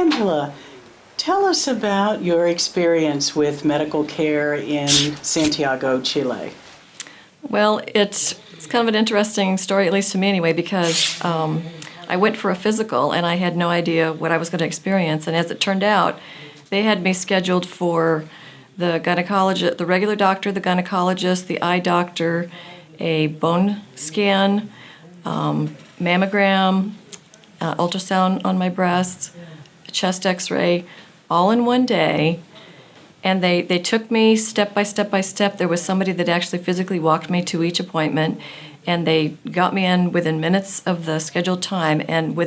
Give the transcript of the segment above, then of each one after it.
Angela, tell us about your experience with medical care in Santiago, Chile. Well, it's kind of an interesting story, at least to me anyway, because I went for a physical and I had no idea what I was going to experience. And as it turned out, they had me scheduled for the gynecologist, the regular doctor, the gynecologist, the eye doctor, a bone scan, mammogram, ultrasound on my breasts, a chest x-ray, all in one day. And they took me step by step by step. There was somebody that actually physically walked me to each appointment, and they got me in within minutes of the scheduled time. And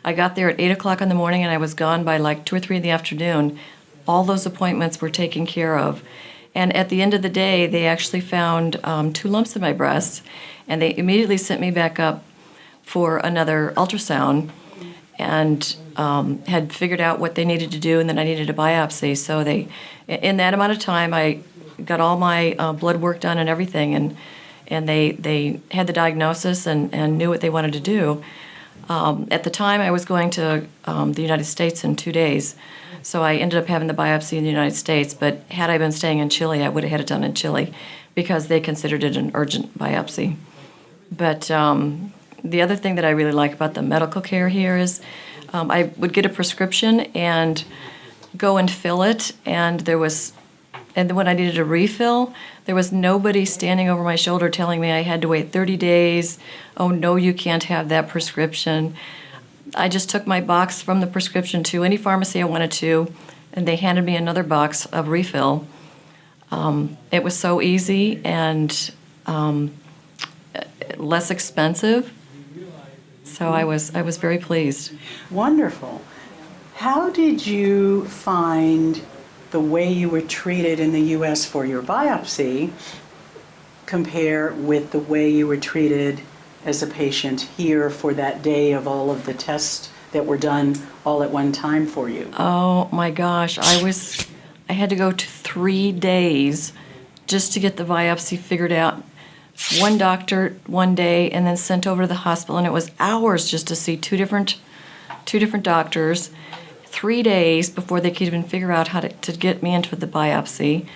I got there at 8 o'clock in the morning, and I was gone by like 2 or 3 in the afternoon. All those appointments were taken care of. And at the end of the day, they actually found 2 lumps in my breasts, and they immediately sent me back up for another ultrasound, and had figured out what they needed to do, and then I needed a biopsy. So in that amount of time, I got all my blood work done and everything, and they had the diagnosis and knew what they wanted to do. At the time, I was going to the United States in 2 days, so I ended up having the biopsy in the United States, but had I been staying in Chile, I would have had it done in Chile because they considered it an urgent biopsy. But the other thing that I really like about the medical care here is I would get a prescription and go and fill it, and then when I needed a refill, there was nobody standing over my shoulder telling me I had to wait 30 days. Oh, no, you can't have that prescription. I just took my box from the prescription to any pharmacy I wanted to, and they handed me another box of refill. It was so easy and less expensive. So I was very pleased. Wonderful. How did you find the way you were treated in the U.S. for your biopsy compare with the way you were treated as a patient here for that day of all of the tests that were done all at one time for you? Oh my gosh, I had to go to 3 days just to get the biopsy figured out. One doctor one day, and then sent over to the hospital, and it was hours just to see two different doctors. 3 days before they could even figure out how to get me into the biopsy.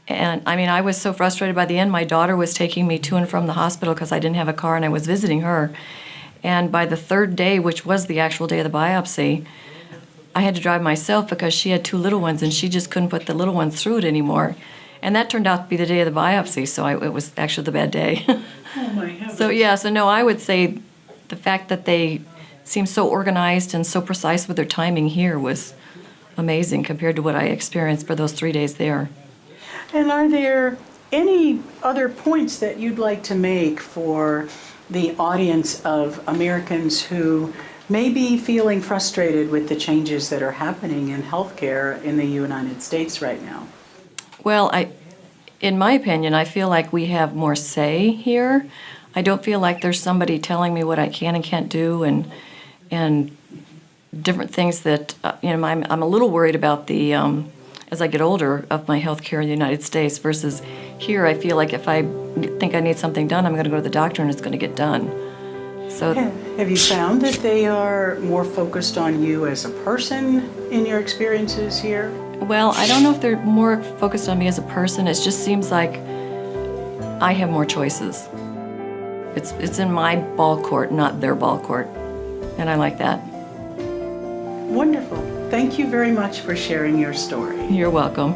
And I mean, I was so frustrated by the end. My daughter was taking me to and from the hospital because I didn't have a car and I was visiting her. And by the 3rd day, which was the actual day of the biopsy, I had to drive myself because she had 2 little ones and she just couldn't put the little ones through it anymore. And that turned out to be the day of the biopsy, so it was actually the bad day. Oh my heavens. So no, I would say the fact that they seemed so organized and so precise with their timing here was amazing compared to what I experienced for those 3 days there. And are there any other points that you'd like to make for the audience of Americans who may be feeling frustrated with the changes that are happening in healthcare in the United States right now? Well, in my opinion, I feel like we have more say here. I don't feel like there's somebody telling me what I can and can't do, and different things that I'm a little worried about the as I get older of my health care in the United States versus here. I feel like if I think I need something done, I'm going to go to the doctor and it's going to get done. So have you found that they are more focused on you as a person in your experiences here? Well, I don't know if they're more focused on me as a person. It just seems like I have more choices. It's in my ball court, not their ball court, and I like that. Wonderful. Thank you very much for sharing your story. You're welcome.